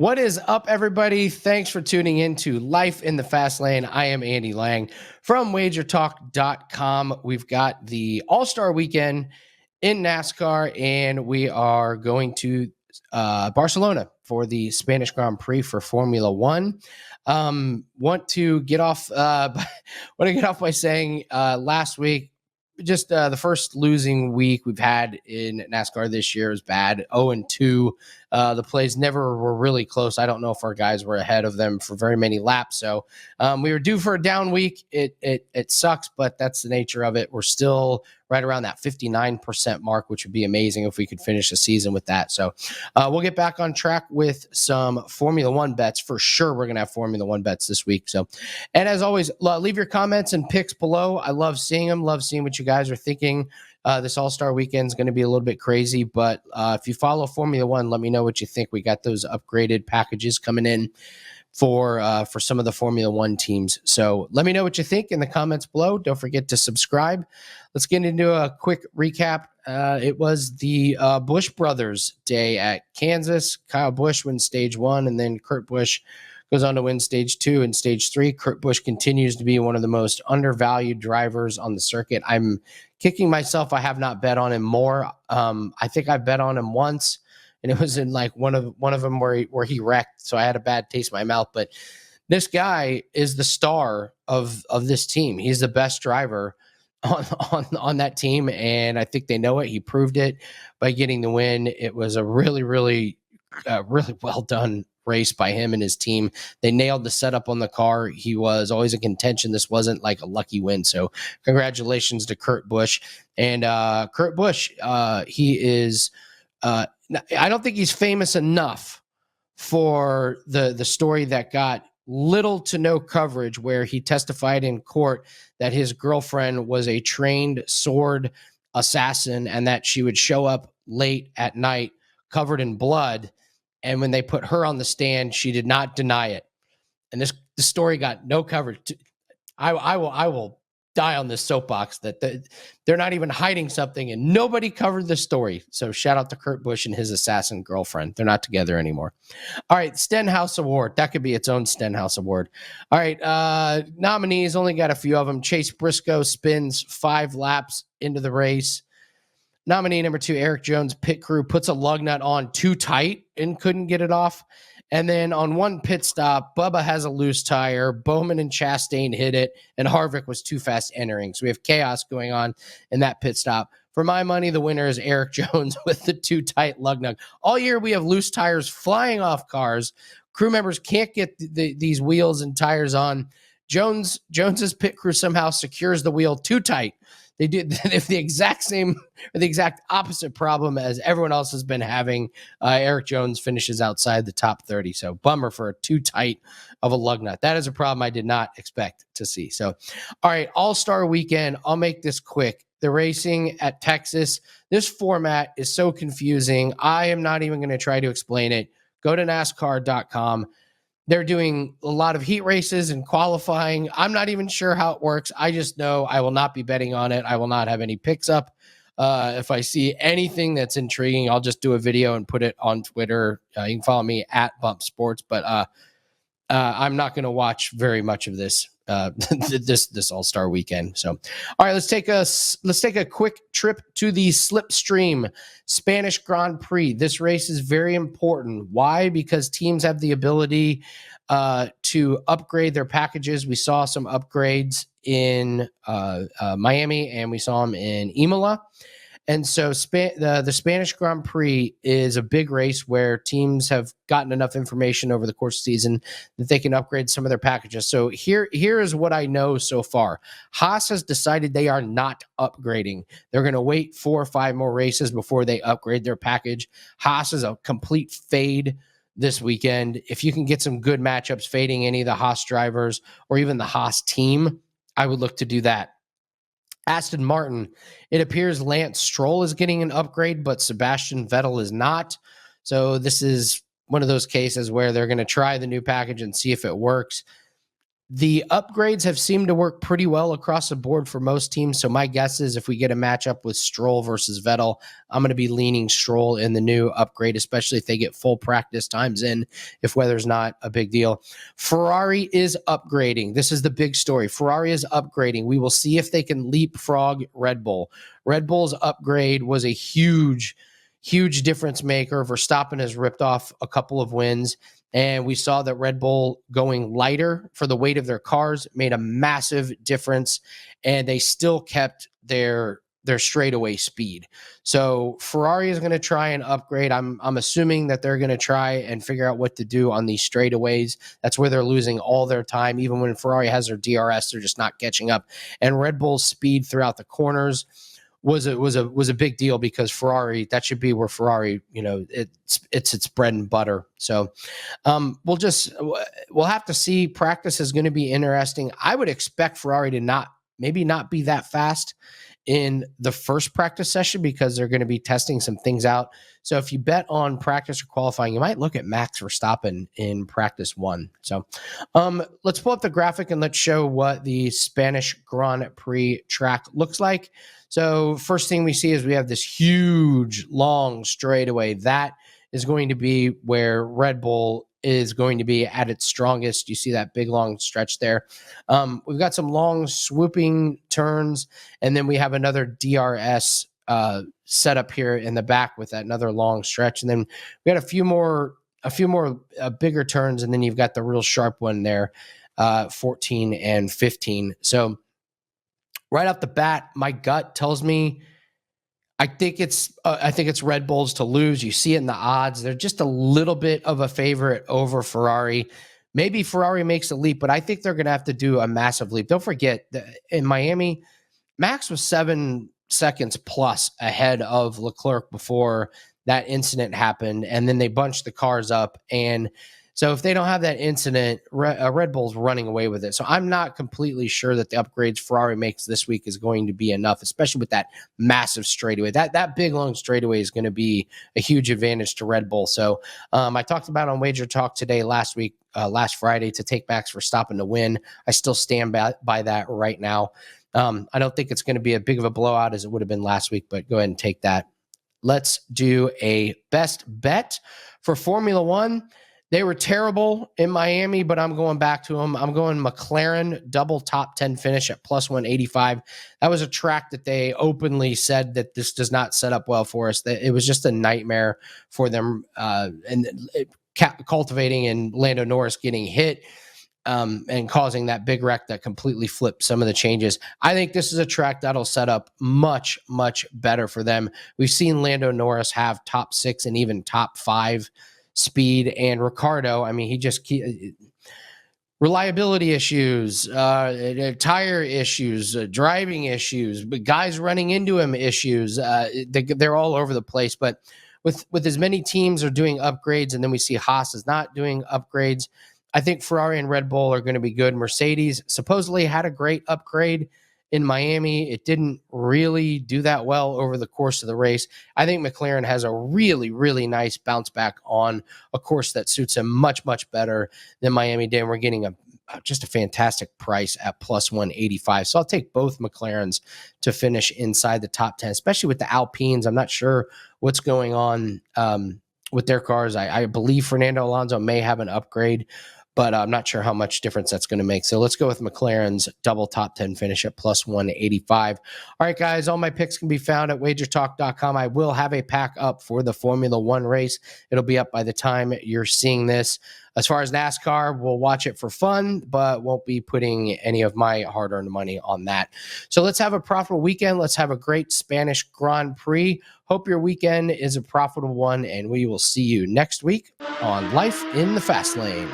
What is up, everybody? Thanks for tuning in to Life in the Fast Lane. I am Andy Lang from WagerTalk.com. We've got the All-Star Weekend in NASCAR, and we are going to Barcelona for the Spanish Grand Prix for Formula One. Want to get off by saying last week, just the first losing week we've had in NASCAR this year is bad. 0-2. The plays never were really close. I don't know if our guys were ahead of them for very many laps. So we were due for a down week. It sucks, but that's the nature of it. We're still right around that 59% mark, which would be amazing if we could finish the season with that. So we'll get back on track with some Formula One bets. For sure, we're going to have Formula One bets this week. So, and as always, leave your comments and picks below. I love seeing them. Love seeing what you guys are thinking. This All-Star Weekend is going to be a little bit crazy, but if you follow Formula One, let me know what you think. We got those upgraded packages coming in for some of the Formula One teams. So let me know what you think in the comments below. Don't forget to subscribe. Let's get into a quick recap. It was the Busch Brothers Day at Kansas. Kyle Busch wins stage 1, and then Kurt Busch goes on to win stage 2 and stage 3. Kurt Busch continues to be one of the most undervalued drivers on the circuit. I'm kicking myself. I have not bet on him more. I think I bet on him once, and it was in like one of them where he wrecked. So I had a bad taste in my mouth. But this guy is the star of this team. He's the best driver on that team, and I think they know it. He proved it by getting the win. It was a really well done race by him and his team. They nailed the setup on the car. He was always in contention. This wasn't like a lucky win. So congratulations to Kurt Busch. And Kurt Busch, he is I don't think he's famous enough for the story that got little to no coverage, where he testified in court that his girlfriend was a trained sword assassin and that she would show up late at night covered in blood. And when they put her on the stand, she did not deny it. And the story got no coverage. I will die on this soapbox that they're not even hiding something, and nobody covered the story. So shout out to Kurt Busch and his assassin girlfriend. They're not together anymore. All right, Stenhouse Award. That could be its own Stenhouse Award. All right, nominees, only got a few of them. Chase Briscoe spins 5 laps into the race. Nominee number 2, Eric Jones, pit crew, puts a lug nut on too tight and couldn't get it off. And then on one pit stop, Bubba has a loose tire. Bowman and Chastain hit it, and Harvick was too fast entering. So we have chaos going on in that pit stop. For my money, the winner is Eric Jones with the too tight lug nut. All year, we have loose tires flying off cars. Crew members can't get these wheels and tires on. Jones's pit crew somehow secures the wheel too tight. They have the exact same or the exact opposite problem as everyone else has been having. Eric Jones finishes outside the top 30. So bummer for a too tight of a lug nut. That is a problem I did not expect to see. So, all right, All-Star Weekend. I'll make this quick. The racing at Texas. This format is so confusing. I am not even going to try to explain it. Go to NASCAR.com. They're doing a lot of heat races and qualifying. I'm not even sure how it works. I just know I will not be betting on it. I will not have any picks up. If I see anything that's intriguing, I'll just do a video and put it on Twitter. You can follow me at Bump Sports, but I'm not going to watch very much of this this All-Star Weekend. So, all right, let's take a quick trip to the Slipstream Spanish Grand Prix. This race is very important. Why? Because teams have the ability to upgrade their packages. We saw some upgrades in Miami, and we saw them in Imola. And so the Spanish Grand Prix is a big race where teams have gotten enough information over the course of the season that they can upgrade some of their packages. So here is what I know so far. Haas has decided they are not upgrading. They're going to wait 4 or 5 more races before they upgrade their package. Haas is a complete fade this weekend. If you can get some good matchups fading any of the Haas drivers or even the Haas team, I would look to do that. Aston Martin, it appears Lance Stroll is getting an upgrade, but Sebastian Vettel is not. So this is one of those cases where they're going to try the new package and see if it works. The upgrades have seemed to work pretty well across the board for most teams. So my guess is if we get a matchup with Stroll versus Vettel, I'm going to be leaning Stroll in the new upgrade, especially if they get full practice times in, if weather's not a big deal. Ferrari is upgrading. This is the big story. Ferrari is upgrading. We will see if they can leapfrog Red Bull. Red Bull's upgrade was a huge difference maker. Verstappen has ripped off a couple of wins. And we saw that Red Bull going lighter for the weight of their cars made a massive difference, and they still kept their straightaway speed. So Ferrari is going to try and upgrade. I'm assuming that they're going to try and figure out what to do on these straightaways. That's where they're losing all their time. Even when Ferrari has their DRS, they're just not catching up. And Red Bull's speed throughout the corners was a big deal, because Ferrari, that should be where Ferrari, it's its bread and butter. So we'll have to see. Practice is going to be interesting. I would expect Ferrari to not be that fast in the first practice session, because they're going to be testing some things out. So if you bet on practice or qualifying, you might look at Max Verstappen in practice 1. So let's pull up the graphic and let's show what the Spanish Grand Prix track looks like. So first thing we see is we have this huge, long straightaway. That is going to be where Red Bull is going to be at its strongest. You see that big, long stretch there. We've got some long swooping turns, and then we have another DRS setup here in the back with that another long stretch. And then we got a few more bigger turns, and then you've got the real sharp one there, 14 and 15. So right off the bat, my gut tells me I think it's Red Bulls to lose. You see it in the odds. They're just a little bit of a favorite over Ferrari. Maybe Ferrari makes a leap, but I think they're going to have to do a massive leap. Don't forget that in Miami, Max was 7 seconds plus ahead of Leclerc before that incident happened, and then they bunched the cars up. And so if they don't have that incident, Red Bull's running away with it. So I'm not completely sure that the upgrades Ferrari makes this week is going to be enough, especially with that massive straightaway. That big, long straightaway is going to be a huge advantage to Red Bull. So I talked about on WagerTalk today, last Friday, to take Max Verstappen to win. I still stand by that right now. I don't think it's going to be as big of a blowout as it would have been last week, but go ahead and take that. Let's do a best bet for Formula One. They were terrible in Miami, but I'm going back to them. I'm going McLaren double top 10 finish at plus 185. That was a track that they openly said that this does not set up well for us. That it was just a nightmare for them, cultivating and Lando Norris getting hit and causing that big wreck that completely flipped some of the changes. I think this is a track that'll set up much, much better for them. We've seen Lando Norris have top 6 and even top 5 speed, and Ricardo, I mean, he just reliability issues, tire issues, driving issues, but guys running into him issues. They're all over the place. But with as many teams are doing upgrades, and then we see Haas is not doing upgrades, I think Ferrari and Red Bull are going to be good. Mercedes supposedly had a great upgrade in Miami. It didn't really do that well over the course of the race. I think McLaren has a really, really nice bounce back on a course that suits him much, much better than Miami did. And we're getting just a fantastic price at plus 185. So I'll take both McLarens to finish inside the top 10, especially with the Alpines. I'm not sure what's going on with their cars. I believe Fernando Alonso may have an upgrade, but I'm not sure how much difference that's going to make. So let's go with McLaren's double top 10 finish at plus 185. All right, guys, all my picks can be found at WagerTalk.com. I will have a pack up for the Formula One race. It'll be up by the time you're seeing this. As far as NASCAR, we'll watch it for fun, but won't be putting any of my hard-earned money on that. So let's have a profitable weekend. Let's have a great Spanish Grand Prix. Hope your weekend is a profitable one, and we will see you next week on Life in the Fast Lane.